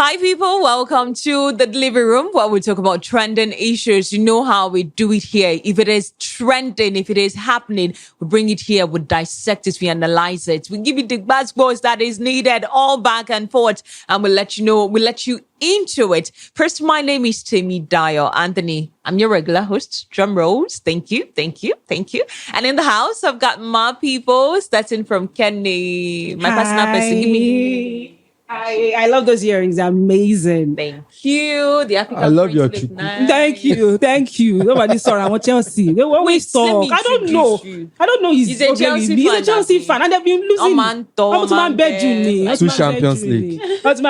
Hi, people. Welcome to the living room where we talk about trending issues. You know how we do it here. If it is trending, if it is happening, we bring it here, we dissect it, we analyze it. We give you the buzzwords that is needed, all back and forth, and we'll let you know, we'll let you into it. First, my name is Timmy Dio Anthony. I'm your regular host. Drum rolls. Thank you. And in the house, I've got my people, starting from Kenny, my personal person. Give me. I love those earrings. They're amazing. Thank you. The African I love your priest look chicken. nice. Thank you. Nobody saw. I want Chelsea. They always talk. Simi I don't know. should- He's a Chelsea He's a fan, Chelsea Abi. fan, and they've been losing. Two Champions League. Two Champions League. That's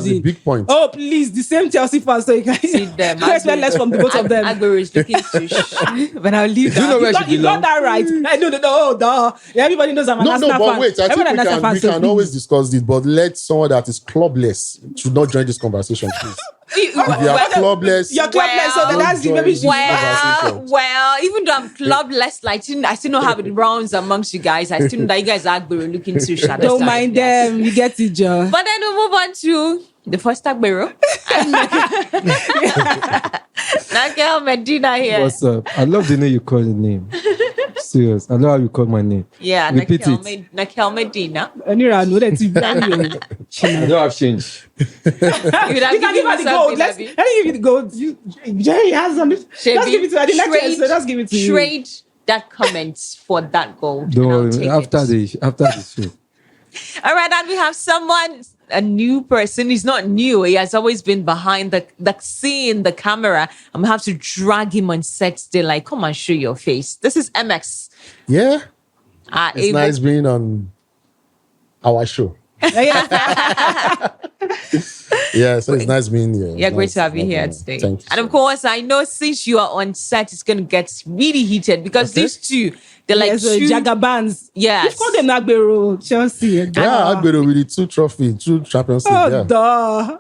a big point. Oh, please, the same Chelsea fans. So you can See them. expect less from the both of them. Agbero is looking to but I'll leave Do you know that. where she You got belongs? that right. I know. Oh, duh. Everybody knows I'm an No, Arsenal fan. but wait. I think Everyone an Arsenal fan, we so can please. always discuss this, but let someone that is clubless should not join this conversation, please. If you are clubless, You're clubless, so Well, that's the maybe she. Well, even though I'm clubless, like I still know how it rounds amongst you guys. I still know that you guys are Agbero looking to shadow. Don't mind them. You get it, Joe. But then we'll move on to the first Agbero. Nakel Medina here. What's up? I love the name you call the name. Serious. I love how you call my name. Yeah, Repeat Nakel Medina. Anyway, I know that it's I don't have change. You would have You can given give her the yourself gold. a Let baby. me give you the gold. Jerry has some. Let's give it to her. The lecture, so let's give it to you. Trade that comment for that gold. Don't and I'll worry. take After it. the show. All right, and we have someone, a new person. He's not new. He has always been behind the scene, the camera. I'm gonna have to drag him on set today. Like, come and show your face. This is MX. yeah, it's nice being on our show. Yeah, so it's nice being here. Yeah, great Nice to have you having here you. today. Thank you. And of course, I know since you are on set, it's going to get really heated because Okay. these two, they're like Yes, so two. Jagabans. Yes. You've called them Agbero, Chelsea. Yeah, Agbero with the 2 Champions League. Oh, Yeah, duh.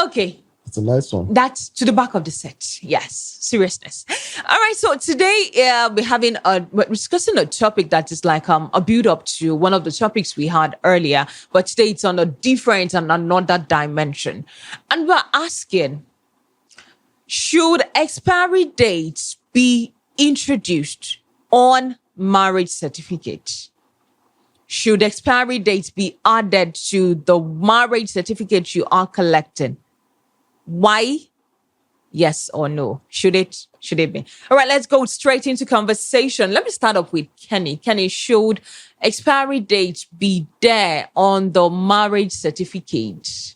Okay, it's a nice one. that's to the back of the set. Yes, seriousness. All right, so today we're discussing a topic that is like a build up to one of the topics we had earlier, but today it's on a different and another dimension. And we're asking, should expiry dates be introduced on marriage certificate? Should expiry dates be added to the marriage certificate you are collecting? Why? Yes or no? Should it be? All right, let's go straight into conversation. Let me start off with Kenny. Kenny, should expiry dates be there on the marriage certificate?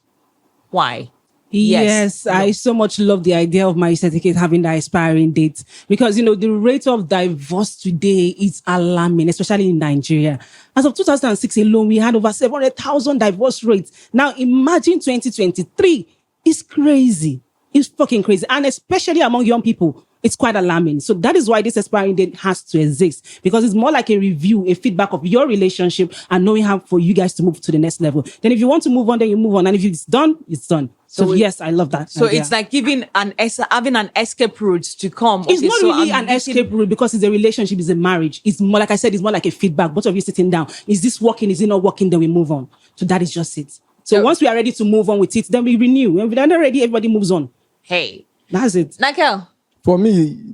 Why? Yes, No. I so much love the idea of my certificate having the expiring date because, the rate of divorce today is alarming, especially in Nigeria. As of 2006 alone, we had over 700,000 divorce rates. Now, imagine 2023. It's crazy. It's fucking crazy. And especially among young people, it's quite alarming. So that is why this expiring date has to exist, because it's more like a review, a feedback of your relationship and knowing how for you guys to move to the next level. Then if you want to move on, then you move on. And if it's done, it's done. So yes, I love that. So idea. it's like having an escape route to come. It's not really I'm an escape route because it's a relationship, it's a marriage. It's more, like I said, it's more like a feedback. Both of you sitting down. Is this working? Is it not working? Then we move on. So that is just it. So Yeah. once we are ready to move on with it, then we renew. When we're not ready, everybody moves on. Hey, That's it. Nakel, For me,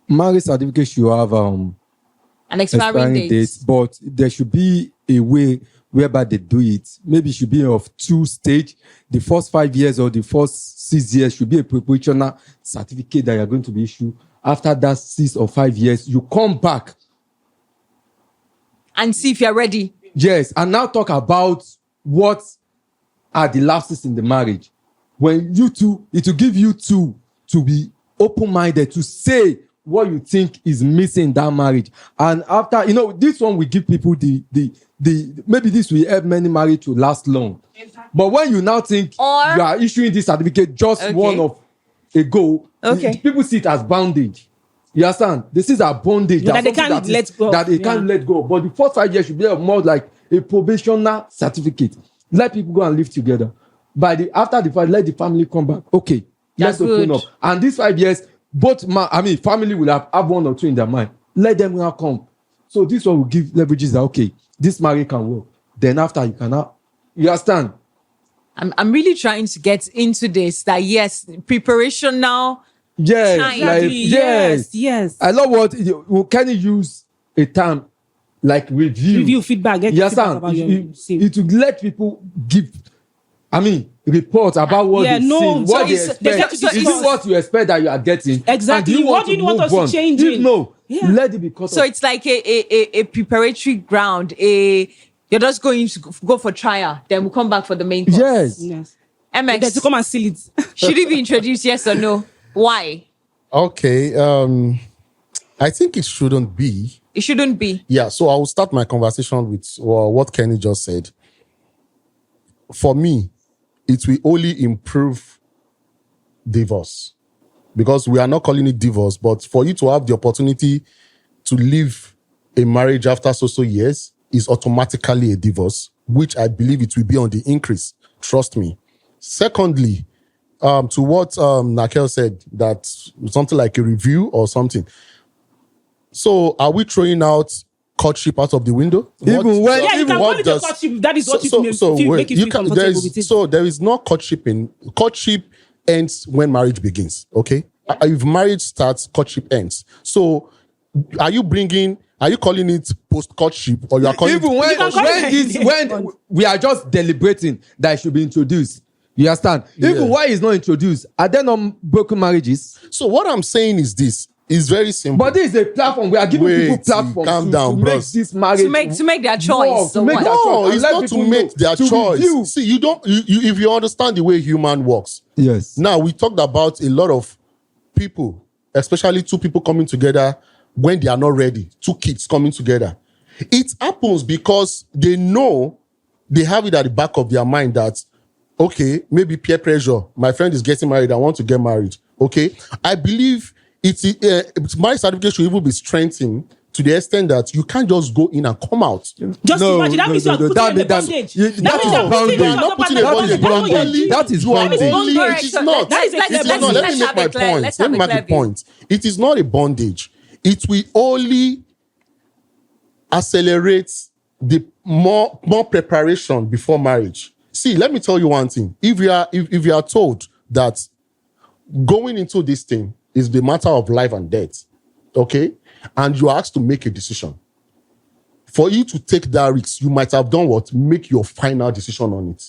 marriage certificate should have an expiring date. but there should be a way whereby they do it. Maybe it should be of 2 stage. The first 5 years or the first 6 years should be a proportional certificate that you're going to be issued. After that 6 or 5 years, you come back. And see if you're ready. Yes, and now talk about what are the lapses in the marriage. When you two, it will give you two to be open-minded, to say what you think is missing in that marriage. And after, this one will give people the maybe this will help many marriage to last long. But when you now think Or- you are issuing this certificate just Okay. one of ago, Okay. people see it as bondage. You understand? This is a bondage. That they something can't let go. That they can't let go. But the first 5 years should be more like a probational certificate. Let people go and live together. After the 5, let the family come back. Okay, That's let's open good. up. And these 5 years, family will have 1 or 2 in their mind. Let them now come. So this one will give leverages that, okay, this marriage can work. Then after, you can now You understand? I'm really trying to get into this. That yes, preparation now. Yes, Time. like Exactly. yes. Yes. I love can you use a term like review Feedback. Get you feedback understand? about your It will let people give, report about what Yeah, they've no, seen, so what they it's- they expect. get to Is discuss. it what you expect that you are getting? Exactly. And do you What want do you want move us to on? change If in? no, Yeah. let it be cut So off. it's like a preparatory ground. You're just going to go for trial, then we'll come back for the main course. Yes. Yes. MX, Then to come and seal it. should it be introduced? Yes or no? Why? Okay. I think it shouldn't be. It shouldn't be. Yeah, so I will start my conversation with what Kenny just said. For me, it will only improve divorce, because we are not calling it divorce, but for you to have the opportunity to leave a marriage after so years is automatically a divorce, which I believe it will be on the increase. Trust me. Secondly, to what Nakel said, that something like a review or something. So are we throwing out courtship out of the window? Even when- Yeah, you can call what it a courtship. That is what you make wait, you feel comfortable with it. so there is no courtship courtship ends when marriage begins. Okay, if marriage starts, courtship ends. So are you calling it post courtship, or you are calling Even You can call it- when we are just deliberating that it should be introduced. You understand? Yeah. Even why it's not introduced, are there not broken marriages? So what I'm saying is this. It's very simple. But this is a platform. We are giving people platforms calm to down, make bros. this marriage To make their choice. to or make what? their No, choice. it's And let not to people make know, their to choice. review. See, you don't. If you understand the way human works. Yes. Now we talked about a lot of people, especially two people coming together when they are not ready. Two kids coming together. It happens because they know, they have it at the back of their mind that, okay, maybe peer pressure. My friend is getting married. I want to get married. Okay, I believe marriage certificate should even be strengthened to the extent that you can't just go in and come out. Just No, imagine that no, means no, you're no, putting that in the means that's- bondage. you- That that means is you're putting bondage. your You're not putting a partner bondage. in bondage. Bondage. That is You are bondage. only. Alright, It is so not. that is a It clear is not. bondage. Let me Let's make have my it clear. point. Let's Let have me it make clear the point. It is not a bondage. It will only accelerate the more preparation before marriage. See, let me tell you one thing. If you are told that going into this thing is the matter of life and death, okay, and you are asked to make a decision, for you to take that risk, you might have done what? Make your final decision on it.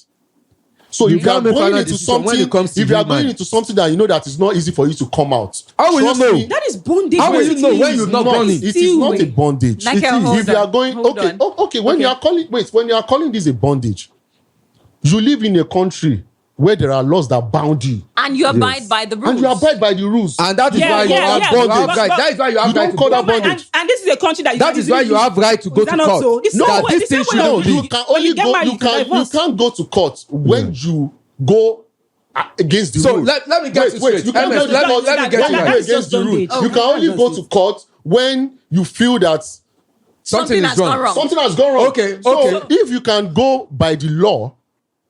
So You if you are can't make going final into decision when something, it comes to if you are human. going into something that you know that is not easy for you to come out, How will you trust know? me, That is bondage. How will you know when basically. you've not gone in? it is not a Still, bondage. Like, It is. hold If you are on, going, hold okay, on. okay, when you are calling this a bondage, you live in a country where there are laws that bound you, And you abide by the rules. and you abide by the rules. And that is Yeah, why you yeah, have yeah. bondage. But- Right. That is why you have You right don't to call go. that bondage. And this is a country that That is why you have right to go Is that to not court. so? This is No, the that way- this the thing same way shouldn't you be. You can when only you get go. married, You you can divorce. can't go to court when you go against the So rules. let me get you straight. You can't MS, go to let me- court let me get when you you right. go That's against just the rules. bondage. You can only that's go just to court when you feel that Something has is wrong. gone wrong. something has gone wrong. Okay, So okay. if you can go by the law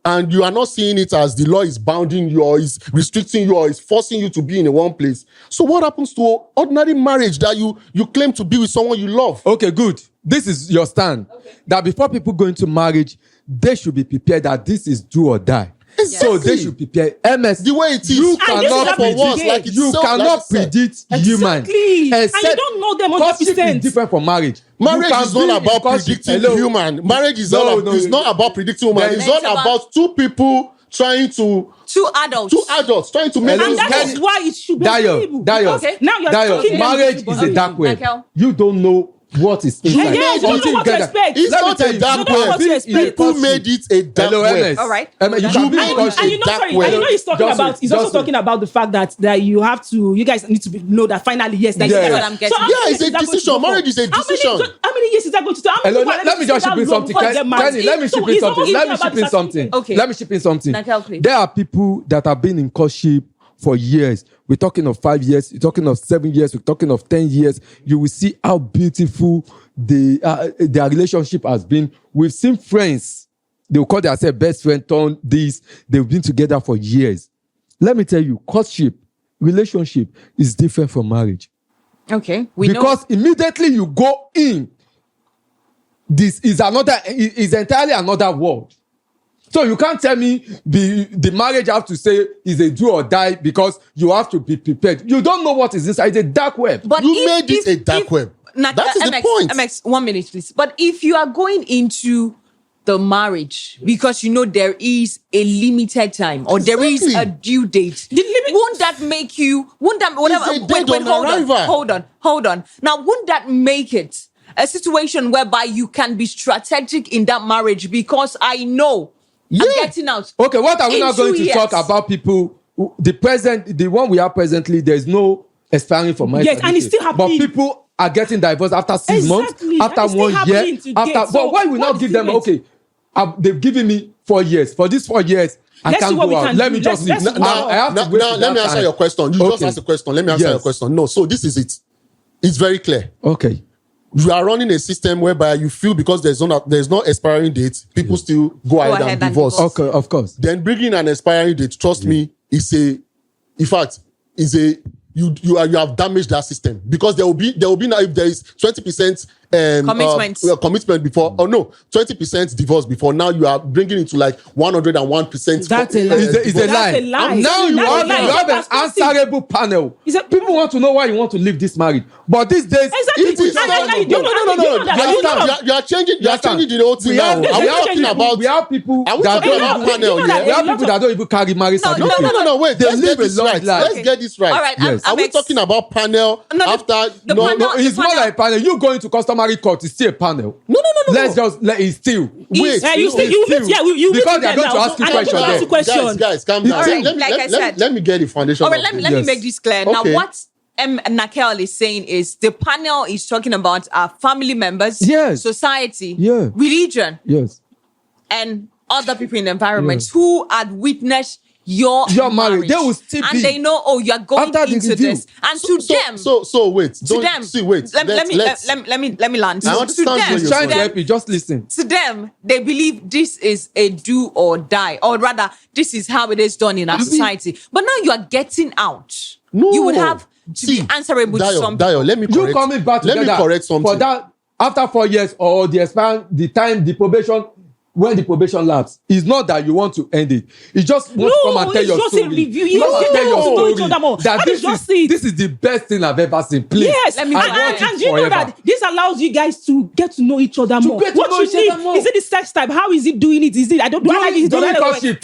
and you are not seeing it as the law is bounding you or is restricting you or is forcing you to be in a one place, so what happens to ordinary marriage that you claim to be with someone you love? Okay, good. This is your stand. That before people go into marriage, they should be prepared that this is do or die. So they should prepare. MS, The way it is. you And this cannot is happening predict. today. Like it's You so- cannot like it's said. predict human. Exactly. And you Except don't know them courtship 100%. is different from marriage. Marriage You can is be not in about courtship. predicting Hello. human. Marriage is No, it's not about predicting human. Then It's it's all about- about two people trying to Two adults. trying to make Hello. And things that work. is why it should be Dayo, available. Dayo, Okay. Now you're Dayo, talking them marriage into is a bondage. dark web. Michael. You don't know what is inside. Yeah, you don't know Until what to get that. expect. It's Let me not tell a you, dark you don't know web. what to expect. People made it a dark Hello, web. MS. All right. You Hold can on. be in And- courtship. and you know, Sorry, web. and you know he's talking Just about. wait, He's just also wait. talking about the fact that you have to. You guys need to know that finally, yes, that Yeah. you That's guys- what I'm getting. So how Yeah, many it's a years is that going to decision. go for? Marriage is a How many- decision. How many years is that going to take? How many Hello, people are let me ready to just stay ship in that long something. before they get married? Kenny, let me So ship in it's something. almost Let me about ship the in something. Okay. Let me ship in something. Nakel, please. There are people that have been in courtship for years. We're talking of 5 years. We're talking of 7 years. We're talking of 10 years. You will see how beautiful their relationship has been. We've seen friends. They will call themselves best friend, turn this. They've been together for years. Let me tell you, courtship, relationship is different from marriage. Okay. We Because immediately you go in, this is entirely another world. So you can't tell me the marriage have to say is a do or die because you have to be prepared. You don't know what is inside. It's a dark web. But You made it a dark web. That is the point. MX, 1 minute, please. But if you are going into the marriage because you know there is a limited time or there is a due date, won't that make you? Won't that whatever? It's a dead on arrival. Hold on. Now, wouldn't that make it a situation whereby you can be strategic in that marriage because I know I'm getting out. Okay, what are we not going to talk about? People, the one we have presently, there is no expiring for marriage. Yes, and it's still happening. But people are getting divorced after 6 months, after 1 year, after. But why we not give them? Okay, they've given me 4 years. For these 4 years, I can't go out. Let me just leave. Now, let me answer your question. You just asked the question. Let me answer your question. No, so this is it. It's very clear. Okay. You are running a system whereby you feel because there's no expiring date, people still go ahead and divorce. Okay, of course. Then bringing an expiring date, trust me, you have damaged that system because there will be now if there is 20% commitment before, or no, 20% divorce before. Now you are bringing it to like 101%. That's a lie. It's a lie. Now you have an answerable panel. People want to know why you want to leave this marriage, but these days it is. No. You are changing the whole thing now. We have people that don't even carry marriage certificate. No. Wait. They live a long life. Let's get this right. All right. Yes. Are we talking about panel after? No, it's more like panel. You going to customary court is still a panel. No. Let's just let it still. Wait. Because they are going to ask you questions. Guys, calm down. All right, Let me get the foundation. All right, let me make this clear. Now, what Nakel is saying is the panel is talking about our family members, society, religion, and other people in the environment who had witnessed your marriage. They will still be, and they know, you are going into this. And to them, wait. To them, let me land. I understand he's trying to help you. Just listen. To them, they believe this is a do or die, or rather, this is how it is done in our society. But now you are getting out. No. You would have to be answerable to something. Dio, let me correct. You coming back together. Let me correct something. For that, after 4 years or the probation, when the probation lapse, it's not that you want to end it. You just want to come and tell your story. A review. You want to tell your story. That this is the best thing I've ever seen. Please. Yes, and you know that this allows you guys to get to know each other more. What you need, is it the sex type? How is it doing it? Is it during courtship?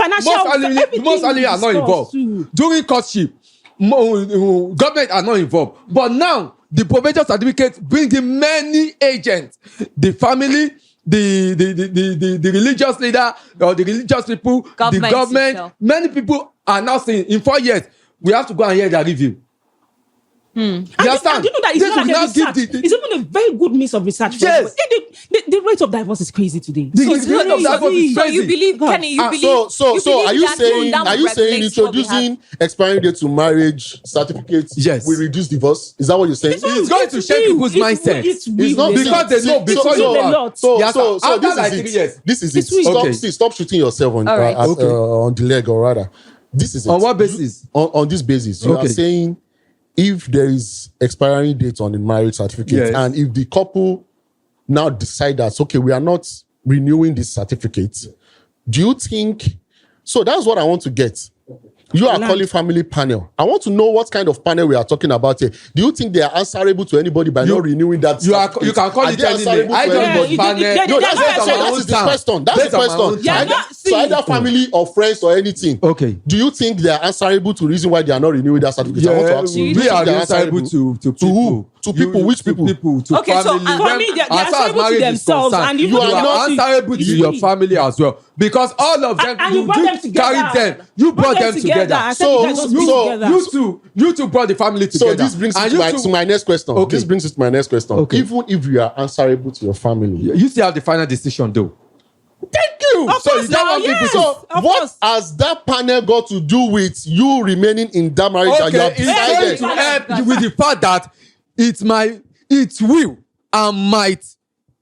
Most only are not involved. During courtship, government are not involved. But now the probation certificate bringing many agents, the family, the religious leader or the religious people, the government, many people are now saying in 4 years we have to go and hear their review. You understand? You know that it's not it's even a very good means of research. Yes. The rate of divorce is crazy today. The rate of divorce is crazy. So you believe, Kenny, So are you saying introducing expiring date to marriage certificates will reduce divorce? Is that what you're saying? It's going to shake people's mindset. It's not because they know before you are. So this is it. Stop shooting yourself on the leg, or rather, this is it. On what basis? On this basis, you are saying, if there is expiring date on the marriage certificate, and if the couple now decide that, okay, we are not renewing this certificate, do you think, so that's what I want to get. You are calling family panel. I want to know what kind of panel we are talking about here. Do you think they are answerable to anybody by not renewing that certificate? You can call it anything. I don't panel. No, that's the question. That's the question. So either family or friends or anything. Okay. Do you think they are answerable to the reason why they are not renewing that certificate? I want to ask you. We are answerable to who? To people. Which people? To family. So for me, they are answerable to themselves, and you are answerable to your family as well, because all of them, and you brought them together. Carry them. You brought them together. So you two brought the family together. So this brings to my next question. Okay. This brings us to my next question. Okay. Even if you are answerable to your family, you still have the final decision, though. Thank you. So you don't want people to. So what has that panel got to do with you remaining in that marriage that you have decided? It's going to help with the fact that it will and might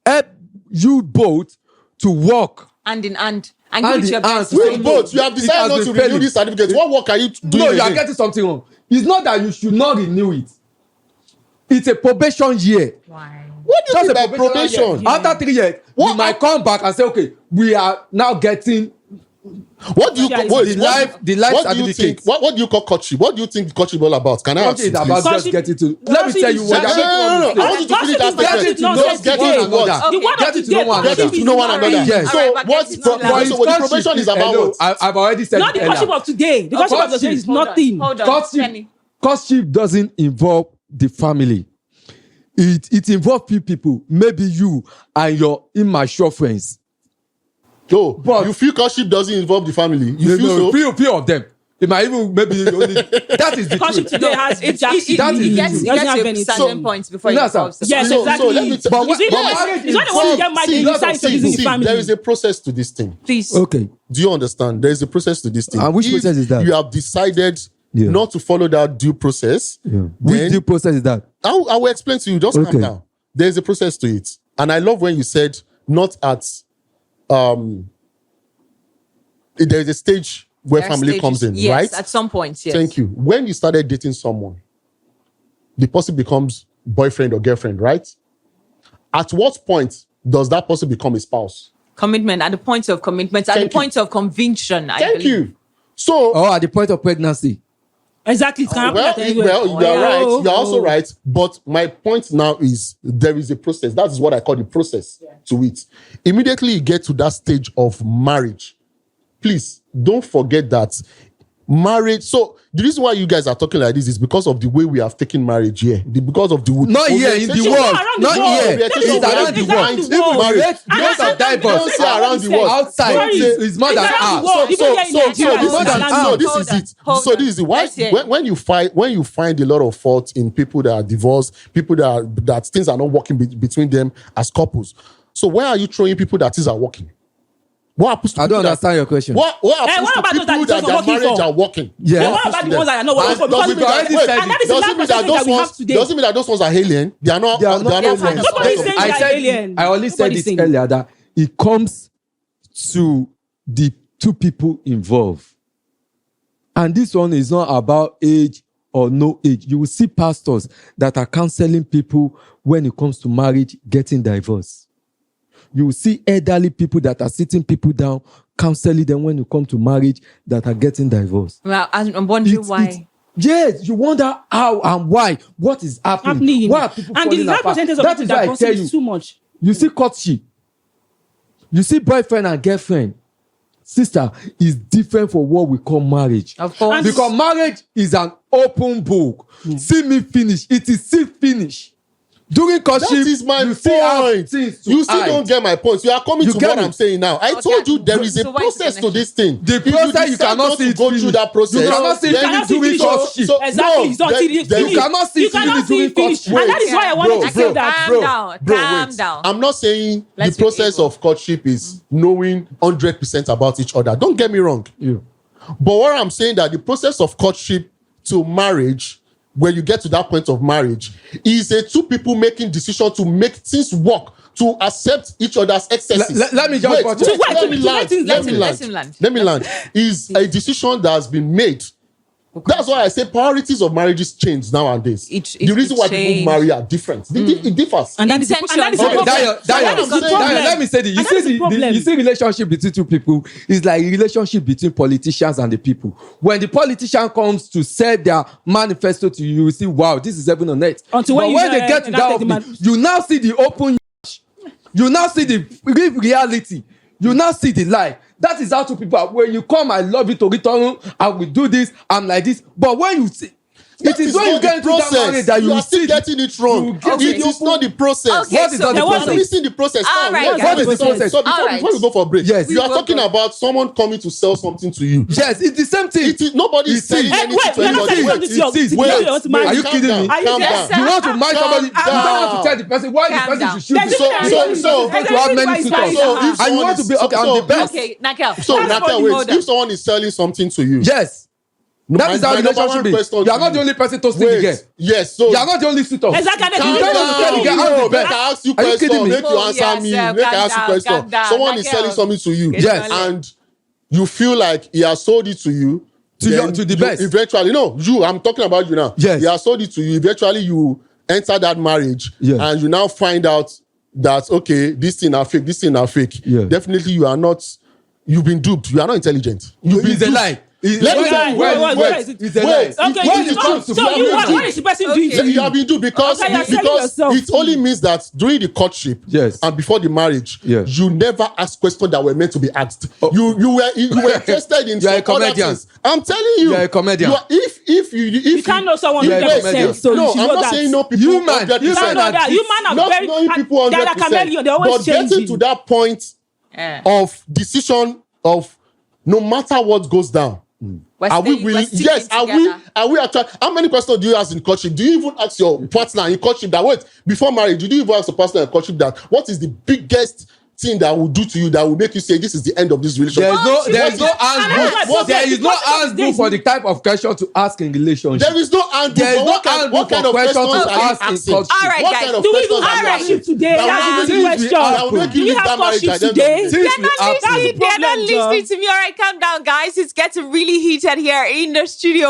help you both to work hand in hand. And give it your best. With both, you have decided not to renew this certificate. What work are you doing? No, you are getting something wrong. It's not that you should not renew it. It's a probation year. Why? What do you mean by probation? After 3 years, you might come back and say, okay, we are now getting What do you Yeah, wait, the life what do you think? certificate. What do you call courtship? What do you think courtship is all about? Can I ask Okay, you, it's please? about just Courtship- getting to. Let me tell you what. Courtship- No. I want you to finish that Courtship statement. is not Just getting getting to to what? Okay. The word of Getting to know today, one Getting another. to know one another. Yes. So Alright, but what? getting to know So one the But probation is about hello, what? I've already said not the it courtship earlier. of today. The courtship of today is Hold on, nothing. Hold on. Courtship, Kenny. courtship doesn't involve the family. It involves few people, maybe you and your immature friends. Yo, But- you feel courtship doesn't involve the family? You feel so? Few of them. It might even maybe only that is the Courtship truth. today has It that is gets the you truth. doesn't get have to any- certain points before you No, sir. involve the Yes, family. exactly. let me It's But when marriage it's when the one you get married, you decide to visit the family. there is a process to this thing. Please. Okay. Do you understand? There is a process to this thing. And which If process is that? You have decided Yeah. not to follow that due process. Which Then due process is that? I will explain to you. Just Okay. calm down. There is a process to it, and I love when you said not at there is a stage where There are family stages. comes in, Yes, right? at some point, yes. Thank you. When you started dating someone, the person becomes boyfriend or girlfriend, right? At what point does that person become a spouse? Commitment, at the point of commitment, at Thank the point of conviction, I Thank believe. you. So, Or at the point of pregnancy. Exactly. It can happen well, at anywhere. you are right. Oh, You're also oh. right. But my point now is there is a process. That is what I call the process to it. Immediately you get to that stage of marriage, please don't forget that marriage. So the reason why you guys are talking like this is because of the way we have taken marriage here. Because of the Not here in the orientation- world. around the Not world. here. Orientation It's we have around the world. behind Even marriage. Because of Don't divorce. say around the world. Outside Sorry. is more than It's around ours. the world. Even here in Nigeria, this it's more than is ours. this Hold is on, it. hold So on. this is it. Why Let's hear when you find a lot of fault in people that are divorced, people that things are not working between them as couples. So why are you throwing people that things are working? What happens to I don't people that- understand your question. What happens what to about those people that that it's their not working marriage for? are working? Yeah. And what about the ones that are not working for? And doesn't Because mean that- already wait, said and that it. is the doesn't mean that those that we have ones today. doesn't mean that those ones are alien. They are not. They are not part alien. of Nobody's the- saying I they are said, alien. I only said Nobody's this saying earlier that it comes to the two people involved. And this one is not about age or no age. You will see pastors that are counseling people when it comes to marriage getting divorced. You will see elderly people that are sitting people down, counseling them when it comes to marriage that are getting divorced. Well, I'm wondering why. Yes, you wonder how and why. What is happening? Why are people And the falling life apart? percentage of That people is that why I gossip tell you. is too much. You see courtship. You see boyfriend and girlfriend. Sister, is different from what we call marriage. Of course. And Because marriage is an open book. See me finish. It is still finished. During courtship, That is my you still have point. things to You still hide. don't get my point. You are coming You to get what it. I'm saying now. I Okay. told you there is a So what is the process to connection? this thing. The If you process, you decide cannot not see to it go finish. through that process. You cannot see it then- finish during so- courtship. Exactly. It's not till You cannot see You it cannot finish see during it finish. courtship. And that is why I wanted to say that. Calm down. I'm not saying Let's the be process able. of courtship is knowing 100% about each other. Don't get me wrong. Yeah. But what I'm saying that the process of courtship to marriage, when you get to that point of marriage, is a two people making decision to make things work, to accept each other's excesses. Let me just Wait, watch wait, it. let me land. let him land. Let me land. Is a decision that has been made. That's why I say priorities of marriages change nowadays. The reason why people marry are different. It differs. And that is the Intention. problem. Okay, Dayo, That is the problem. let me say this. You And that is the see, problem. you see relationship between two people is like a relationship between politicians and the people. When the politician comes to sell their manifesto to you, you see, wow, this is heaven on earth. Until But when when you they get to enact that the opening, you now see the open, you now see the real reality. You now see the lie. That is how two people are. When you come, I love you to return, I will do this, I'm like this. But when you see, it is when you get into that marriage that you you are still see getting it wrong. you get It the is not the process. Okay, What is so not the there was You are process? missing the process. All Now, right, yes, guys. What is the process? So before, All right. before we go for break, Yes. we are will talking go. about someone coming to sell something to you. Yes, it's the same thing. Nobody is It selling is. anything Wait, to we are not anybody. selling something to your- It is. to you. You want to marry. Are you calm kidding down, me? Are you calm serious? down. You want to marry Calm somebody, you don't want to down. tell the person why the Calm person down. should shoot There's you. different so- reasons. so- There's to have different many reasons. suitors. So if And you someone want to is- be okay, I'm so- the best. Okay, Nakel. So That's Nakel, what you wait. hold If on. someone is selling something to you, Yes. That is how my number one relationship is. question You are to not you. the only person to steal the girl. Yes. So You are not the only suitor. Exactly. You calm don't want to tell the girl, I'm down. the Make best. I ask you Are you kidding question. me? Make you Oh, answer yes, me. sir. Make I Calm ask you down, question. calm down. Someone is Nakel. selling something to you. Yes. And you feel like he has sold it to you. then to the you best. Eventually, no, I'm talking about you now. Yes. He has sold it to you. Eventually, you enter that marriage. Yes. And you now find out that, okay, this thing are fake. Yes. Definitely, you are not you've been duped. You are not intelligent. You've been It's a duped. lie. Let me tell you. It's a lie. Okay, What you is know, truth? what is the person doing to You have been duped because Okay, you're selling yourself. it only means that during the courtship Yes. and before the marriage, Yes. you never ask questions that were meant to be asked. You were interested in You are a some other comedian. things. I'm telling you, You are a comedian. If You can't know someone who You are a makes comedian. sense. So no, you should I'm know not that. saying no people. Human, 100%. human No, that human are Not very knowing people they are 100%. a chameleon. They're always But getting changing. to that point of decision of no matter what goes down. Are we willing? Yes, are we actually? How many questions do you ask in courtship? Do you even ask your partner in courtship that wait before marriage? Do you even ask your partner in courtship that what is the biggest thing that will do to you that will make you say this is the end of this relationship? There is no handbook. There is no handbook for the type of question to ask in relationship. There is no handbook. There is no What handbook kind for of questions questions to are you ask in asking? courtship. All right, What guys. kind of Do we questions even are you have asking? courtship today? That's the question. That will make you Do we leave have that marriage courtship at the end of today? the day. Since They're we not ask listening. you- They're not problem, Joe. listening to me. All right, calm down, guys. It's getting really heated here in the studio.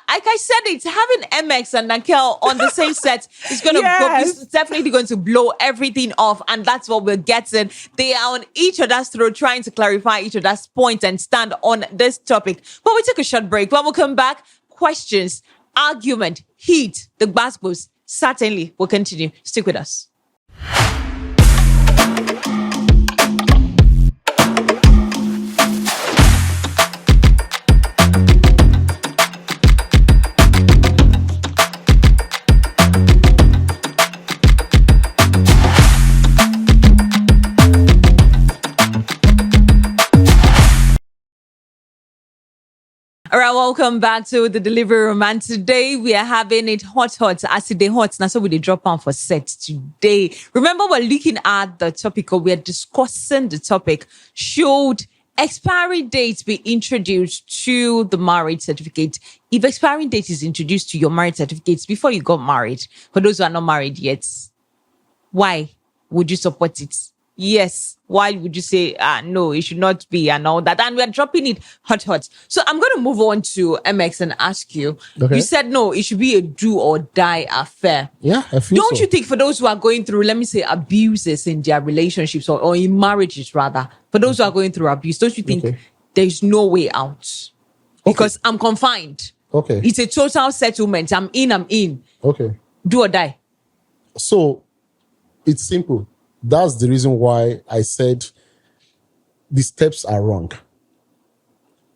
Like I said, it's having MX and Nakel on the same set is going to Yes. definitely going to blow everything off, and that's what we're getting. They are on each other's throat, trying to clarify each other's points and stand on this topic. But we take a short break. When we come back, questions, argument, heat, the gossips certainly will continue. Stick with us. All right, welcome back to the delivery room. And today we are having it hot, as it hot. Now, so we drop on for set today. Remember, we're looking at the topic, or we're discussing the topic. Should expiry date be introduced to the marriage certificate? If expiring date is introduced to your marriage certificates before you got married, for those who are not married yet, why would you support it? Yes. Why would you say, no, it should not be and all that? And we're dropping it hot. So I'm going to move on to MX and ask you. Okay. You said, no, it should be a do or die affair. Yeah, I feel Don't so. you think for those who are going through, let me say, abuses in their relationships or in marriages rather, for those who are going through abuse, don't you think there's no way out? Because I'm confined. Okay. It's a total settlement. I'm in. Okay. Do or die. So it's simple. That's the reason why I said the steps are wrong.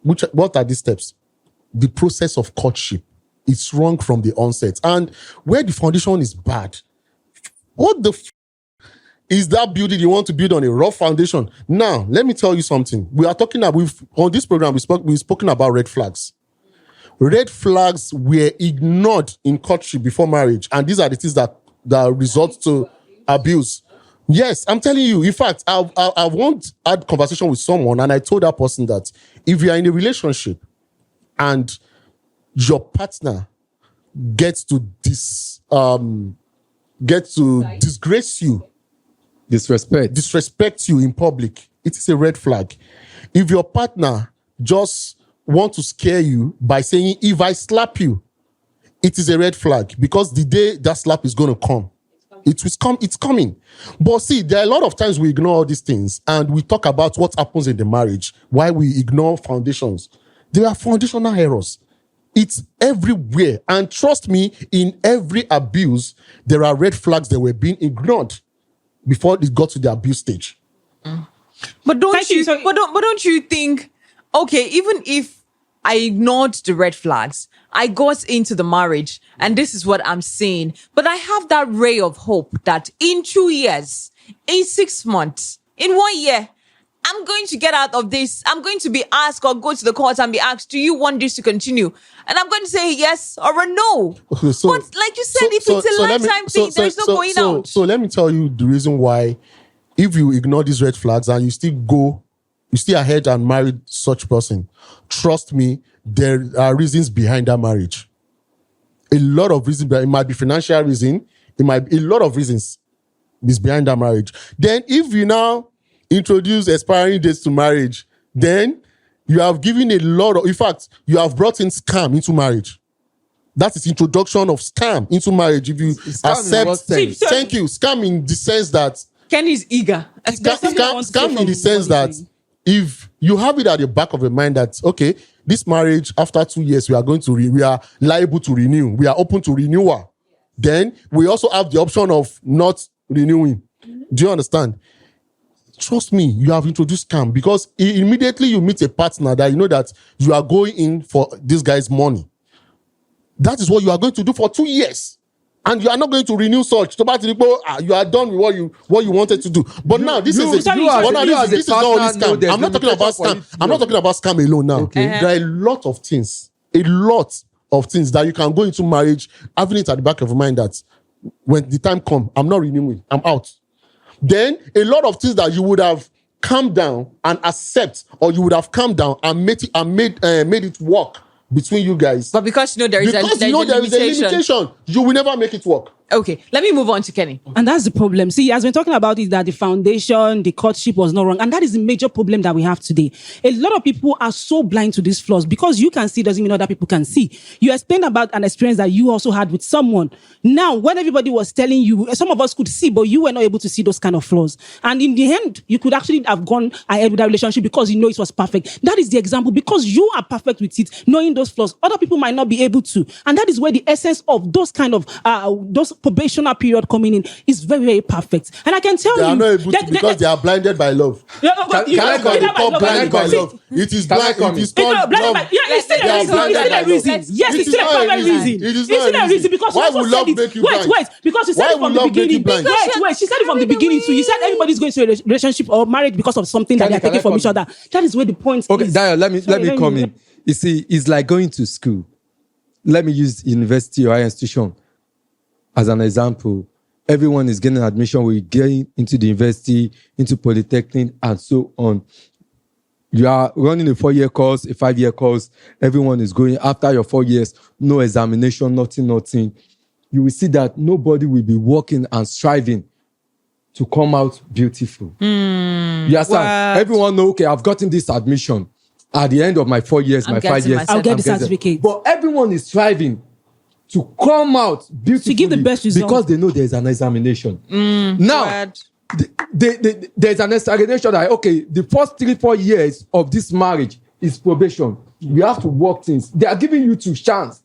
What are these steps? The process of courtship. It's wrong from the onset. And where the foundation is bad, what the is that building you want to build on a rough foundation? Now, let me tell you something. We are talking about, on this program, we've spoken about red flags. Red flags were ignored in courtship before marriage. And these are the things that result to abuse. Yes, I'm telling you. In fact, I once had conversation with someone and I told that person that if you are in a relationship and your partner gets to disgrace you, disrespect you in public, it is a red flag. If your partner just wants to scare you by saying, if I slap you, it is a red flag, because the day that slap is going to come, it's coming. But see, there are a lot of times we ignore all these things and we talk about what happens in the marriage, why we ignore foundations. There are foundational errors. It's everywhere. And trust me, in every abuse, there are red flags that were being ignored before it got to the abuse stage. But don't you think, okay, even if I ignored the red flags, I got into the marriage and this is what I'm seeing, but I have that ray of hope that in 2 years, in 6 months, in 1 year, I'm going to get out of this. I'm going to be asked or go to the court and be asked, do you want this to continue? And I'm going to say yes or a no. So, but like you said, if it's a lifetime thing, there's no going out. So let me tell you the reason why, if you ignore these red flags and you still ahead and marry such person, trust me, there are reasons behind that marriage. A lot of reasons. It might be financial reason. It might be a lot of reasons is behind that marriage. Then if you now introduce expiring dates to marriage, then you have given a lot of, in fact, you have brought in scam into marriage. That is introduction of scam into marriage. If you accept, thank you, scam in the sense that Kenny's eager. scam in the sense that if you have it at the back of your mind that, okay, this marriage, after 2 years, we are liable to renew. We are open to renewal. Then we also have the option of not renewing. Do you understand? Trust me, you have introduced scam, because immediately you meet a partner that you know that you are going in for this guy's money. That is what you are going to do for 2 years. And you are not going to renew such. You are done with what you wanted to do. But now this is not only scam. I'm not talking about scam. I'm not talking about scam alone now. Okay. There are a lot of things that you can go into marriage having it at the back of your mind that when the time comes, I'm not renewing, I'm out. Then a lot of things that you would have calmed down and accept, or you would have calmed down and made it work between you guys. But because there is a limitation, you will never make it work. Okay, let me move on to Kenny. And that's the problem. See, as we're talking about is that the foundation, the courtship was not wrong. And that is the major problem that we have today. A lot of people are so blind to these flaws. Because you can see doesn't mean other people can see. You explained about an experience that you also had with someone. Now, when everybody was telling you, some of us could see, but you were not able to see those kind of flaws. And in the end, you could actually have gone ahead with that relationship because you know it was perfect. That is the example. Because you are perfect with it, knowing those flaws. Other people might not be able to. And that is where the essence of those kind of, those probational period coming in is very, very perfect. And I can tell they you, are not able to because they are blinded by love. Can I call blinded by love? It is blind. It is called love. It's still a reason. Yes, it's still a perfect reason. It is not a reason because why would love make you blind? Wait, because you said it from the beginning. Wait, she said it from the beginning too. You said everybody's going to a relationship or marriage because of something that they're taking from each other. That is where the point is. Okay, Dayo, let me come in. You see, it's like going to school. Let me use university or higher institution as an example. Everyone is getting admission. We're getting into the university, into polytechnic, and so on. You are running a 4-year course, a 5-year course. Everyone is going. After your 4 years, no examination, nothing. You will see that nobody will be working and striving to come out beautiful. You understand? Everyone know, okay, I've gotten this admission. At the end of my 4 years, my 5 years, I'll get the certificate. But everyone is striving to come out beautifully, to give the best result, because they know there's an examination. Now, there's an examination that, okay, the first 3-4 years of this marriage is probation. You have to work things. They are giving you 2 chances.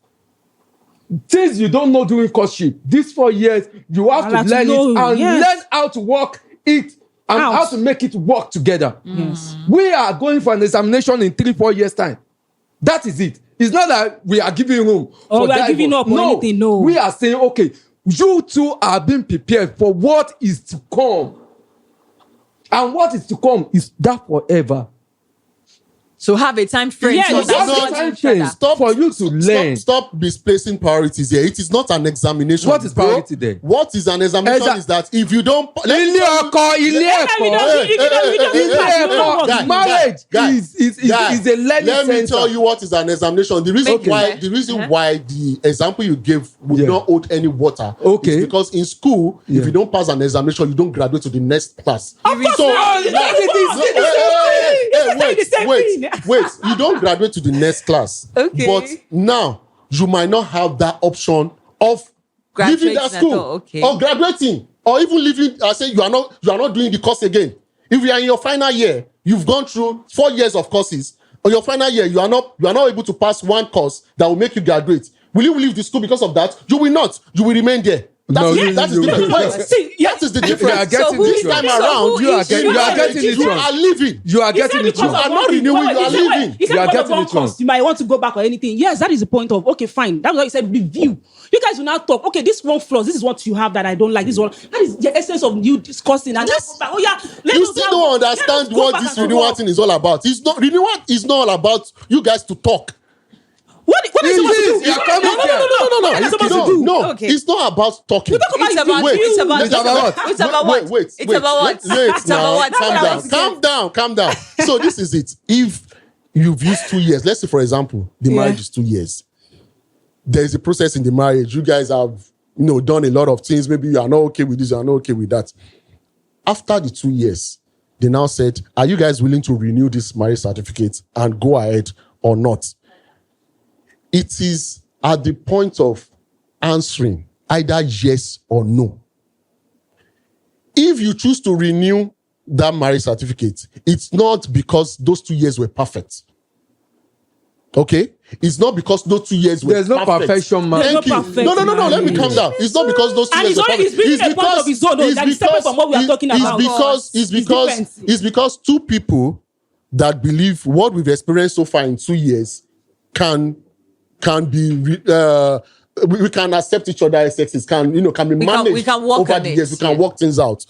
Things you don't know during courtship. These 4 years, you have to learn it and learn how to work it and how to make it work together. Yes. We are going for an examination in 3-4 years' time. That is it. It's not that we are giving room. Or we are giving up or anything. No. We are saying, okay, you two are being prepared for what is to come. And what is to come is that forever. So have a time frame. Stop for you to learn. Stop misplacing priorities here. It is not an examination. What is priority there? What is an examination is that if you don't... Marriage is a learning Let me center. tell you what is an examination. The reason why the example you gave would not hold any water is because in school, if you don't pass an examination, you don't graduate to the next class. Wait, you don't graduate to the next class. Okay. But now you might not have that option of leaving that school or graduating or even leaving. I say you are not doing the course again. If you are in your final year, you've gone through 4 years of courses. On your final year, you are not able to pass one course that will make you graduate. Will you leave the school because of that? You will not. You will remain there. That is the difference. That is the difference. This time around, you are getting it wrong. You are leaving. You are getting it wrong. You are not renewing. You are leaving. You are getting it wrong. You might want to go back or anything. Yes, that is the point of, okay, fine. That's why you said review. You guys will now talk. Okay, this one flaws. This is what you have that I don't like. This one. That is the essence of you discussing. And you still don't understand what this renewal thing is all about. It's not renewal. Is not all about you guys to talk. What is it supposed to do? No. Okay. It's not about talking. It's about what? Calm down. So this is it. If you've used 2 years, let's say for example, the marriage is 2 years. There is a process in the marriage. You guys have done a lot of things. Maybe you are not okay with this, you are not okay with that. After the 2 years, they now said, are you guys willing to renew this marriage certificate and go ahead or not? It is at the point of answering either yes or no. If you choose to renew that marriage certificate, it's not because those 2 years were perfect. Okay? It's not because those 2 years were There's no perfect. perfection, man. Thank you. perfect No. Let me marriage. calm down. It's not because those 2 And years were perfect. he's bringing a point of his own, that is separate from what we are talking about. It's because two people that believe what we've experienced so far in 2 years can be we can accept each other's sexes, can be managed we can work over on the it, years. We can yeah. work things out.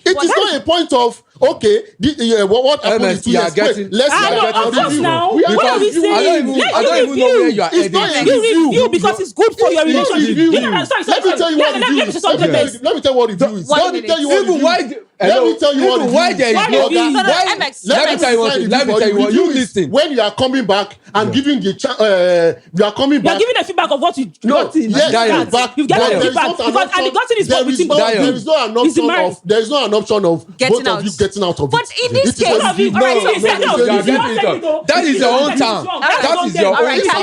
It is not a point of what happened in 2 years. Wait, let's review. now. We are What are we reviewing. saying? I don't even know where you are It's not heading. a You review. because it's good for your It's not relationship. review. Sorry. Let me tell you what review is. Let me tell you what review is. One Let me tell you what minute. Even why? review is. Let me tell you what Even why there is Why no review? No, why? MX. Let me tell you one thing. Let me tell you what. You listen. When you are coming back and giving the you are coming You're back. giving a feedback of what you No, got in. yes, Got. feedback. You've got Dayo. a feedback. Because and the gotten is for within both. There is no an Is the option marriage. of there is no an option of Getting both out. of you getting out of But it. in this It is case- a review. All right, No, so no, you are getting it done. That is your own time. That is your own Alright, time.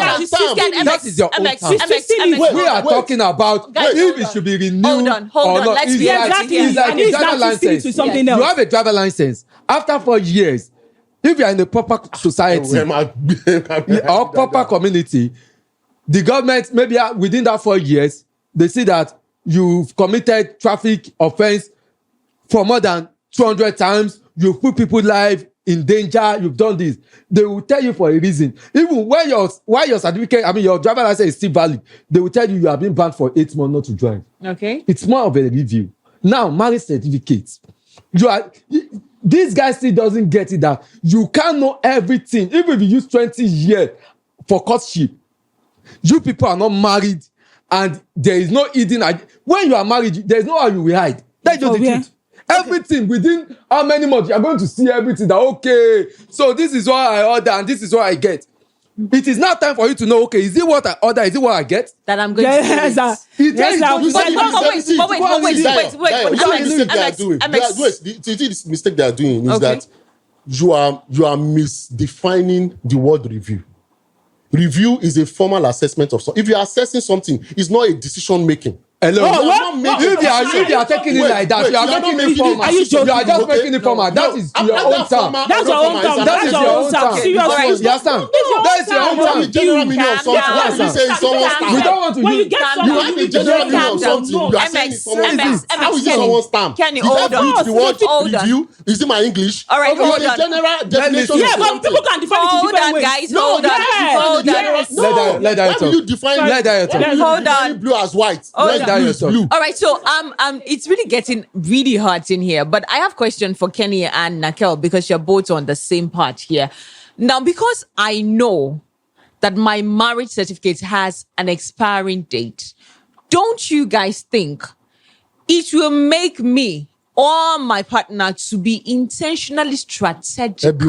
That is your own time. We are talking about Guys, if hold it on. should be renewed Hold on. or not. Let's It's be like- exactly. it's like And a he's driver not fixing it license. with something else. You have a driver license. After 4 years, if you are in a proper society or proper community, the government, maybe within that 4 years, they see that you've committed traffic offense for more than 200 times, you've put people's life in danger, you've done this. They will tell you for a reason. Even when your certificate, your driver license is still valid, they will tell you have been banned for 8 months not to drive. Okay. It's more of a review. Now, marriage certificates. This guy still doesn't get it that you can't know everything. Even if you use 20 years for courtship, you people are not married and there is no hidden. When you are married, there is no how you will hide. That's just the truth. Everything within how many months you are going to see everything that okay, so this is what I order and this is what I get. It is now time for you to know, okay, is it what I order? Is it what I get? That I'm going Yes, to sir. do It is Yes, what you sir. say. But wait. The mistake they are doing is Okay. that you are misdefining the word review. Review is a formal assessment of something. If you are assessing something, it's not a decision making. Hello. Oh, You are not making If you are taking it Wait, like that, wait, you are you are making not it making formal. it- Are you joking? You are just Okay. making it formal. That is I'm your not own that time. formal. That's your own time. That That's is your your own own time. time. Seriously. Alright. You understand? your That is your own own You have a time. general meaning of Calm something. down. Why is he saying someone's Calm We stamp? don't want to When you use. get Calm something, down. You have a you general just meaning calm of down. something. No. You are saying it's someone's MX, stamp. How is it Kenny. someone's stamp? Kenny, Is hold that on. due to the word Hold on. review? Is it my English? All right, Okay, hold the on. general definition Yeah, of but something. people can define it in Hold different on, ways. guys. No, Hold you on. can't Hold define on. it. No. Let that Why will talk. you define Let that why talk. will you Hold define on. blue as white? Hold When on. blue is blue. All right, so it's really getting really hot in here, but I have question for Kenny and Nakel because you're both on the same part here. Now, because I know that my marriage certificate has an expiring date, don't you guys think it will make me or my partner to be intentionally strategic in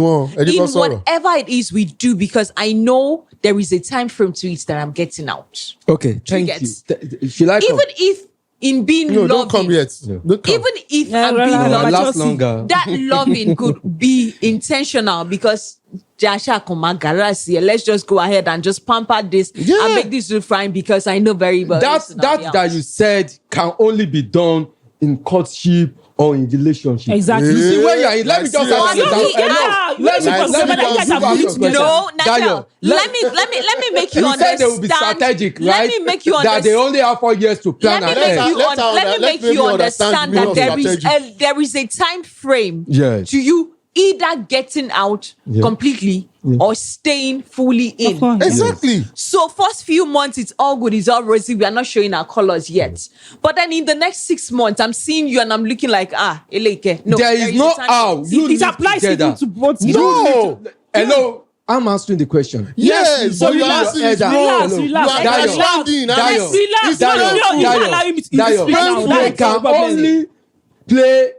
whatever it is we do, because I know there is a time frame to it that I'm getting out. Okay, thank get- you. Should I come? Even if in being No, loving, don't come yet. Don't come. even if Yeah, I'm right, being right, No, right. loving, last longer. that loving could be intentional because Jasha Komagarasi, let's just go ahead and just pamper this Yeah. and make this fine because I know very well. That you said can only be done in courtship or in relationship. Exactly. You see, when you are in, let me Like just seriously. ask you Yeah, that. you Let need me to ask consider you that you guys have a reached question. No, Nakel, Dayo, let me make you You understand. said they will be strategic, right? Let me make you That understand. they only have 4 years to plan Let me ahead. make you Let's let me make maybe you understand the understand that meaning of there is a time frame Yes. to you either getting out Yeah. completely or staying fully in. Of course. Exactly. So first few months, it's all good, it's all rosy. We are not showing our colors yet. But then in the next 6 months, I'm seeing you and I'm looking like, Eleke. No, There is no a time how. frame. You It live applies together. even to both. No. Hello. I'm answering the question. Yes, so but you you're are asking is Hello. relax, Hello. relax. You are Dayo. understanding. Dayo. Relax. It's No, painful. you can't allow him to speak now. They That's can the problem. only play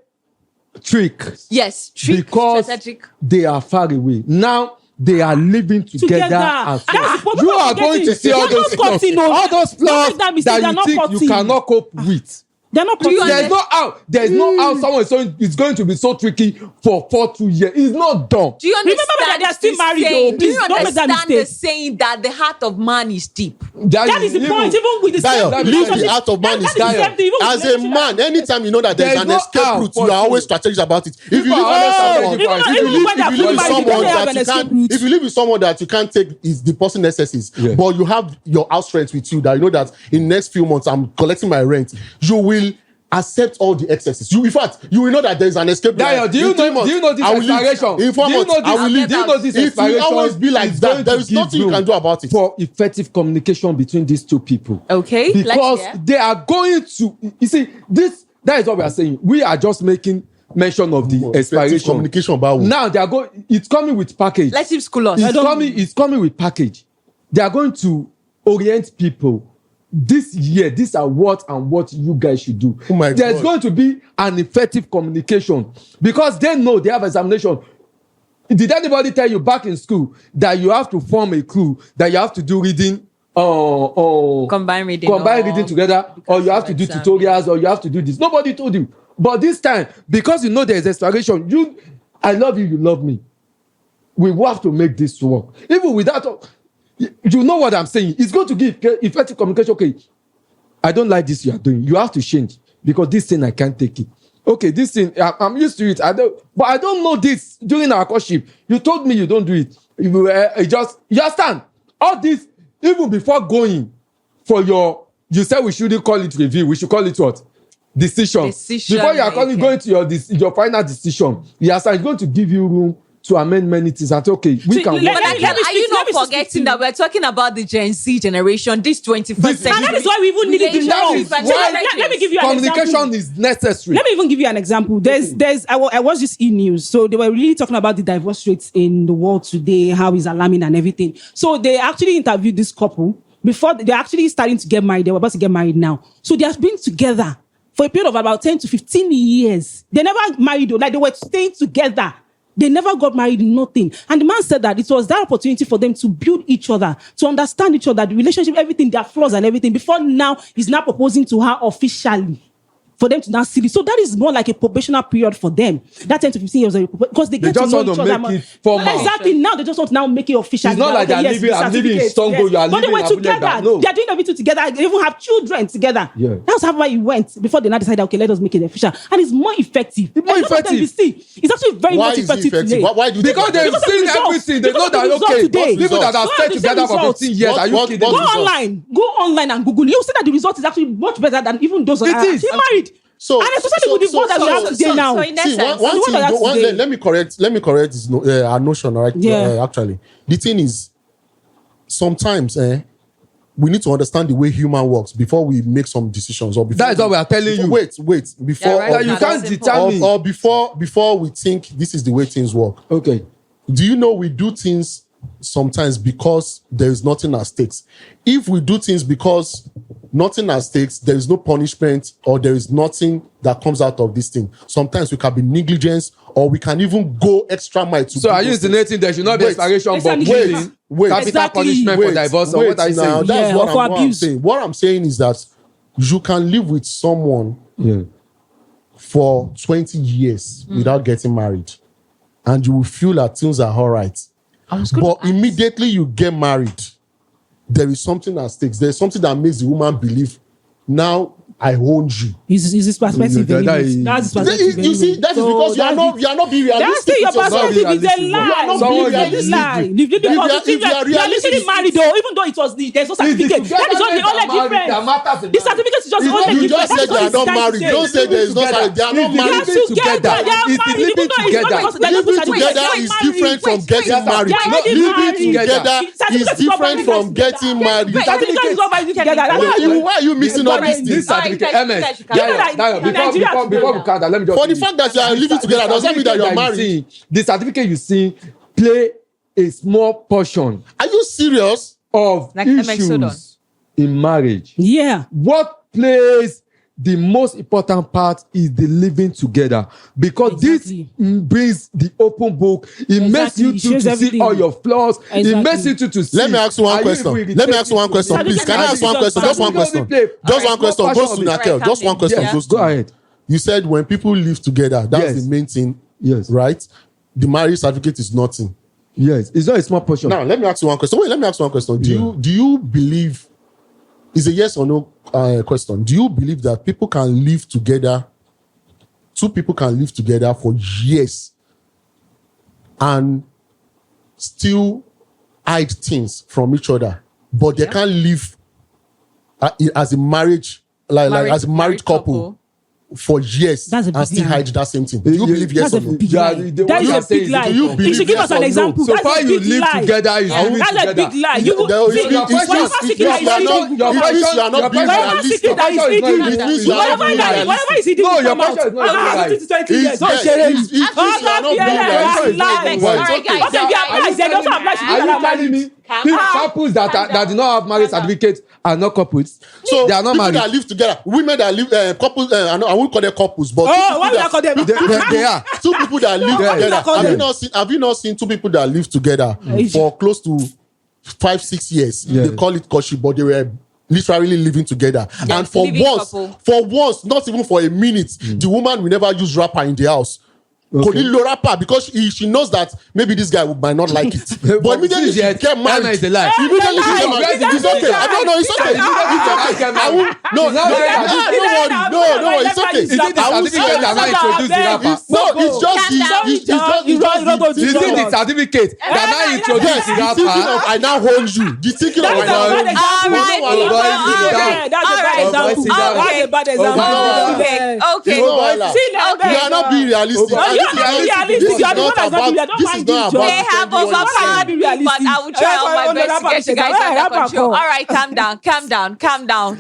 trick Yes, trick, because strategic. they are far away. Now they are living together Together. as And well. that's the You problem. are going to see They're all not those flaws, cutting, no. all those Don't flaws make that mistake. They're that you not think you cutting. cannot cope with. They're not Do you confident. There's no how. There's no how someone is going to be so tricky for 2 years. It's not done. Do you understand? Remember that they are still the married, though. saying? Do Please you don't make that understand the mistake. saying that the heart of man is deep? That is the point. Even with the Dio, same leave the heart of man is Dio. As a man, anytime you know that there's There's an no escape how route, for you are you. always strategic about it. If you People live are always with strategic. someone, Even when they are if you live with fully someone married, they that have you an can't, escape route. if you live with someone that you can't take is the person necessities, Yeah. but you have your house rent with you, that you know that in the next few months I'm collecting my rent, you will accept all the excesses. You, in fact, you will know that there is an escape. Dio, do you know this I will leave. expiration? In 4 Do you months, know I will leave. do you know this It will expiration always be like is that. going There to is give nothing you room can do about it. for effective communication between these two people. Okay, let's Because hear. they are going to, you see, that is what we are saying. We are just making mention of the Effective expiration. communication about what? Now they are going, it's coming with package. Let him school us. It's coming with package. They are going to orient people. This year, these are what you guys should do. Oh my There's God. going to be an effective communication because they know they have examination. Did anybody tell you back in school that you have to form a crew, that you have to do reading, Combine reading together, or you have to do exam. tutorials, or you have to do this? Nobody told you. But this time, because you know there's expiration, I love you, you love me. We will have to make this work. Even without, you know what I'm saying. It's going to give effective communication. Okay, I don't like this you are doing. You have to change because this thing I can't take it. Okay, this thing I'm used to it. But I don't know this during our courtship. You told me you don't do it. You understand? All this, even before going for you said we shouldn't call it review. We should call it what? Decision. Before you are going to your final decision, yes, I'm going to give you room to amend many things and say, okay, we can work. But Let me are you speak- not let me speak forgetting to- that we're talking about the Gen Z generation, this 21st century? And that is why we even need it relationship now. and So marriages. let me give you an Communication example. is necessary. Let me even give you an example. I watched this e-news. So they were really talking about the divorce rates in the world today, how it's alarming and everything. So they actually interviewed this couple before they're actually starting to get married. They were about to get married now. So they have been together for a period of about 10 to 15 years. They never married, like they were staying together. They never got married, nothing. And the man said that it was that opportunity for them to build each other, to understand each other, the relationship, everything, their flaws and everything, before now he's now proposing to her officially for them to now see it. So that is more like a probational period for them. That 10 to 15 years, because they get to just know want each to other make more. it formal. Exactly. Now they just want to now make it official. It's not like That, they're okay, living- yes, I'm living in certificate, Songo, you are but they living were in Abuja. together. No. They are doing everything together. They even have children together. Yeah. That's how it went before they now decided, okay, let us make it official. And it's more effective. It's more A lot of them effective. we see, it's actually very Why much is it effective effective? today. Why do you Because think they've Because of the seen results. everything. They Because know of the that, results okay, today. people that have What are stayed the together for results? 15 years, What- are you what- kidding what Go me? results? online and Google. You see that the result is actually much better than even those that It are is. actually married. So- and especially with the so- ones that we so- have today so- now. so in See, essence, one and the one thing, that has today. let me correct this our notion, right? Yeah. Actually, the thing is, sometimes we need to understand the way human works before we make some decisions. Or before That is what we are telling you. Wait, before Yeah, right. That you That's can't simple. determine. or before we think this is the way things work. Okay. Do you know we do things sometimes because there is nothing at stakes? If we do things because nothing at stakes, there is no punishment or there is nothing that comes out of this thing. Sometimes we can be negligence or we can even go extra mile to So do are you those things. insinuating there should not be Wait. expiration but Exactly. killing, Wait. capital Exactly. punishment for divorce? Or what are you now, saying? that's Yeah, what or for I'm abuse. saying. What I'm saying is that you can live with someone Yeah. for 20 years without getting married and you will feel that things are all right. But immediately you get married, there is something at stakes. There's something that makes the woman believe, now I own you. Is his perspective? Yeah, that anyways. is- That's his perspective. You see, that is So because you are not being That's realistic. still your with yourself. perspective. It's a realistic. lie. You are not being It's a realistic. lie. If you are You are literally realistic- married though, even though it was there's no certificate. That is not the only difference. The certificate is just the only You difference. just said they are not married. Don't say there is no Together. they are not It's the married. living together. They are It's the married, living even though it's not together. because they're not Living married. together Wait, is wait, different from wait, getting wait. married. They are already Living married. together Certificate is is different not from married. getting married. Wait, certificate is not married together. Why are you mixing up these This things? certificate, MS. Nigeria Before we count that, let me just For the finish. fact that you are living together doesn't mean that you're married. The certificate you see play a small portion Are you serious? of Like MX Sodon. issues in marriage. Yeah. What plays the most important part is the living together, because this brings the open book. It makes you to see all your flaws. It makes you to see. Let me ask you one question. Please. Can I ask one question? Just one question. Just one question. Goes to Nakel. Just one question. Go ahead. You said when people live together, that's the main thing. Yes. Right? The marriage certificate is nothing. Yes. It's not a small portion. Now, let me ask you one question. Do you believe, it's a yes or no question. Do you believe that people can live together, two people can live together for years and still hide things from each other, but they can't live as a marriage, as a married couple for years and still hide that same thing? Do you believe yes or no? That is a big lie. You should give us an example. So far you live together, is living together. That's a big lie. You are not being realistic. Whatever is it? No, your question is not realistic. Are you telling me couples that do not have marriage certificates are not couples? So they are not people married. that live together, women that live couples. I won't call them couples, but why would I call them? They are two people that live together. Have you not seen two people that live together for close to 5-6 years? Yes. They call it koshi, but they were literally living together. Yes, and for once, not even for a minute, the woman will never use wrapper in the house. Okay. Because she knows that maybe this guy might not like it. But immediately she get married. It's a lie. Immediately she get married. It's okay. I don't know. It's okay. I won't. No, it's okay. Is it the certificate that now introduced the rapper? No, it's just the certificate that now introduced the rapper. I now hold you. The thinking of I now hold you. That's a bad example. Okay. You are not being realistic. They have overpowered me, but I will try all my best to get you guys under control. All right, calm down.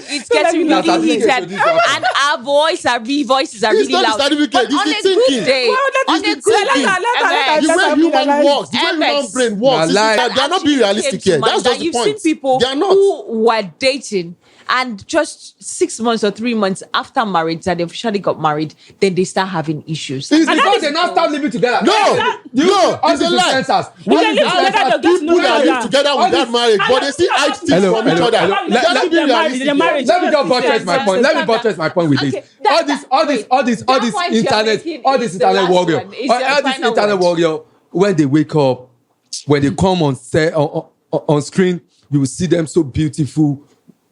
It's getting really heated, and our voices are really loud. But on a good day, the way human works, the way human brain works, they are not being realistic here. That's just the point. You've seen people who were dating, and just 6 months or 3 months after marriage, that they officially got married, then they start having issues. It's because they not start living together. No, it's a lie. People that live together without marriage, but they still hide things from each other. Let me just buttress my point with this. All this internet warrior, when they wake up, when they come on screen, you will see them so beautiful,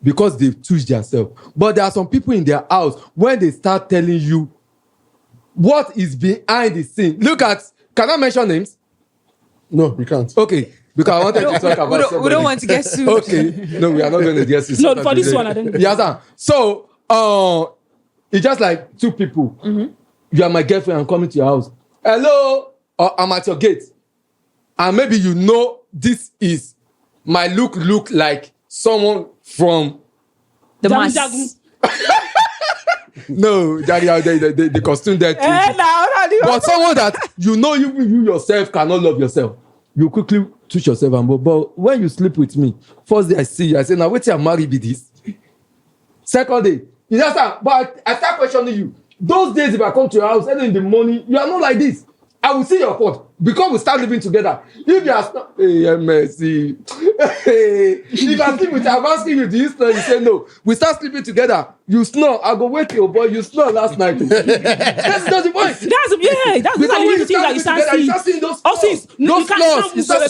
because they've touched themselves. But there are some people in their house, when they start telling you what is behind the scene. Look at, can I mention names? No, we can't. Okay, because I wanted to talk about we don't want to get sued. Okay, no, we are not going to get sued. No, for this one, I don't. Yes, sir. So, it's just like two people. Mm-hmm. You are my girlfriend, I'm coming to your house. Hello, I'm at your gate. And maybe you know this is my look like someone from the mass. No, the costume there too. But someone that you know you yourself cannot love yourself. You quickly touch yourself and go. But when you sleep with me, first day I see you, I say, now wait till I'm married with this. Second day, you just start, but I start questioning you. Those days if I come to your house early in the morning, you are not like this. I will see your fault because we start living together. If you are mercy. If I sleep with you, I'm asking you, do you snore? You say no. We start sleeping together. You snore. I go wake you, boy. You snore last night. That's the point. That's the only thing that you start seeing. Those flaws. You start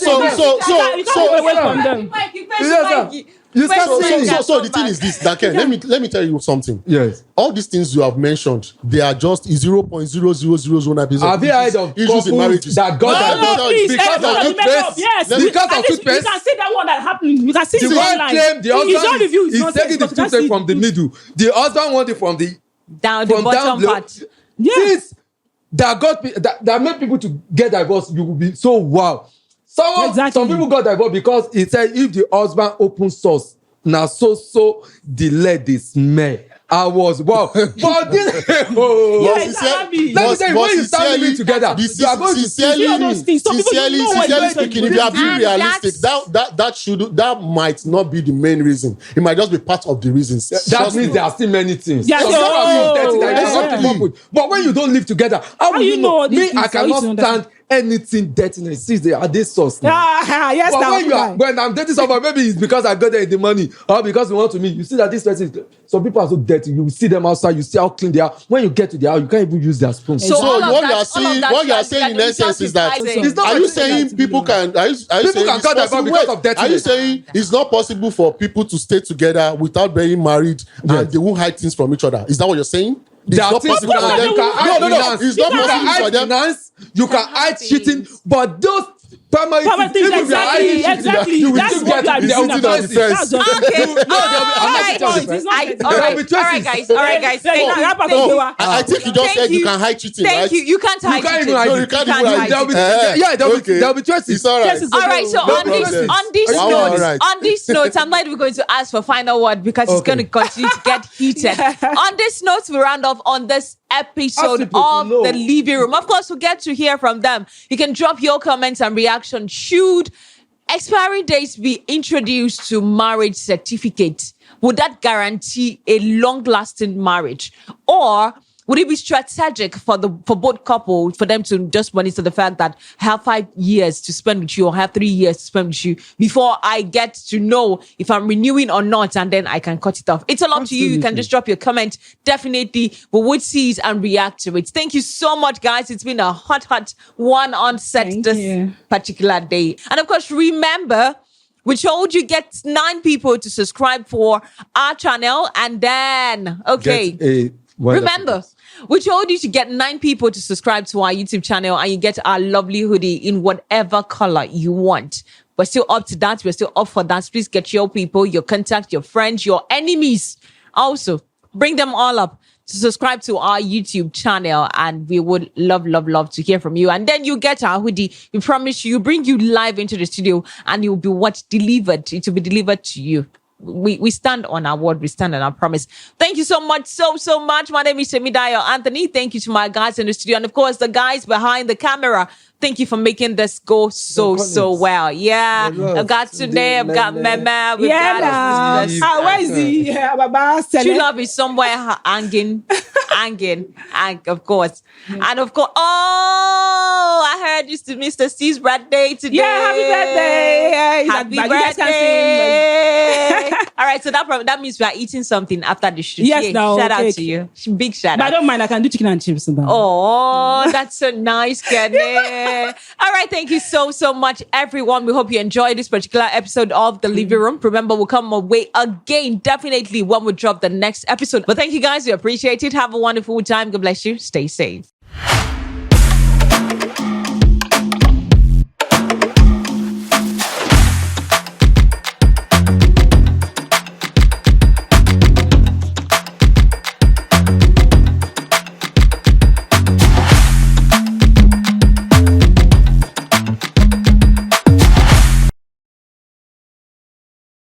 So the thing is this, Daken, let me tell you something. Yes. All these things you have mentioned, they are just 0.0009%. Have you heard of issues in marriages that got because of toothpaste? Yes. Because of toothpaste. You can see that one that happened. You can see the one claim the husband is taking the toothpaste from the middle. The husband want it from the bottom part. Yes. That made people to get divorced. You will be so wow. Some people got divorced because it said if the husband open source, now so delay the smell. I was wow. But this, oh, Yeah, But it's sincer- alarming. let me tell you, when you start sincerely- living together, you are going to sincerely, see all those things. Some people don't know what sincerely it is. speaking, if you are being And realistic, that might not be the main reason. It might just be part of the reasons. that Trust means me. there are still many things. Yeah, Some so- people are being dirty that you cannot yeah. keep up with. But when you don't live together, how will you you know know? all these Me, things? I How you cannot know that? stand anything dirtiness. See, they are this source. Now. Yes, But now, when you are, when I'm dating someone, maybe it's because I got there in the money or because we want to meet. You see that this person, some people are so dirty. You see them outside, you see how clean they are. When you get to their house, you can't even use their spoon. So all of what that- you all are of saying, that what you are shit, saying in like, essence is that, justifying. It's not are you what you saying think people can? Are you People saying can it's cut their possible? bond because Wait, of dirtiness. are you saying it's not possible for people to stay together without being married and they won't hide things from each other? Is that what you're saying? It's There are not things possible you for can, them. you can hide No. finance. It's not You can possible for hide them. finance. You can hide cheating. But those primary Primary things, things, if you are hiding cheating, exactly. you will That's still what get you it. are There will doing be about traces. it. That's just Okay. No, there will be- I'm not Alright. teaching you, It's not I- dirty. all There right, will be all right, traces. guys, all right, guys. Yeah, Thank yeah, you. wrap up, Thank you. Joa. I think you just Thank said you you. can hide cheating, Thank right? you. You can't hide can't cheating. even hide No, it. you can't can't even hide hide There will be, it. yeah, there will Okay. be, there will be traces. It's all right. Traces. All right, so No on this problem. on this All note, right. on this note, I'm likely going to ask for final word because it's Okay. going to continue to get heated. On this note, we round off on this episode people to of know. the Living Room. Of course, we'll get to hear from them. You can drop your comments and reaction. Should expiry dates be introduced to marriage certificates? Would that guarantee a long-lasting marriage? Or would it be strategic for both couples for them to just monitor the fact that I have 5 years to spend with you or I have 3 years to spend with you before I get to know if I'm renewing or not, and then I can cut it off? It's all up to you. You can just drop your comment. Definitely, we would see it and react to it. Thank you so much, guys. It's been a hot one on set Thank this you. particular day. And of course, remember, we told you get 9 people to subscribe for our channel, and then Get a wonderful remember, we told you to get 9 people to subscribe to our YouTube channel, and you get our lovely hoodie in whatever color you want. We're still up to that. We're still up for that. Please get your people, your contact, your friends, your enemies. Also, bring them all up to subscribe to our YouTube channel, and we would love to hear from you. And then you get our hoodie. We promise you, bring you live into the studio, and you'll be delivered. It will be delivered to you. We stand on our word. We stand on our promise. Thank you so much, so much. My name is Semidayo Anthony. Thank you to my guys in the studio, and of course the guys behind the camera. Thank you for making this go so well. Yeah, I've got today. I've got Mema. We've Yeah, got this. where is he? Yeah, Baba. True love is somewhere hanging, and of course. Oh, I heard it's Mr. C's birthday today. Yeah, happy birthday. Yeah, he's Happy at- you guys can sing, birthday. All right, so that means we are eating something after the shoot. Yes, Yeah, now, shout out okay. to you. Big shout But I out. don't mind. I can do chicken and chips now. Oh, that's so nice, Kenny. All right, thank you so much, everyone. We hope you enjoyed this particular episode of The Living Room. Remember, we'll come away again, definitely, when we drop the next episode. But thank you, guys. We appreciate it. Have a wonderful time. God bless you. Stay safe.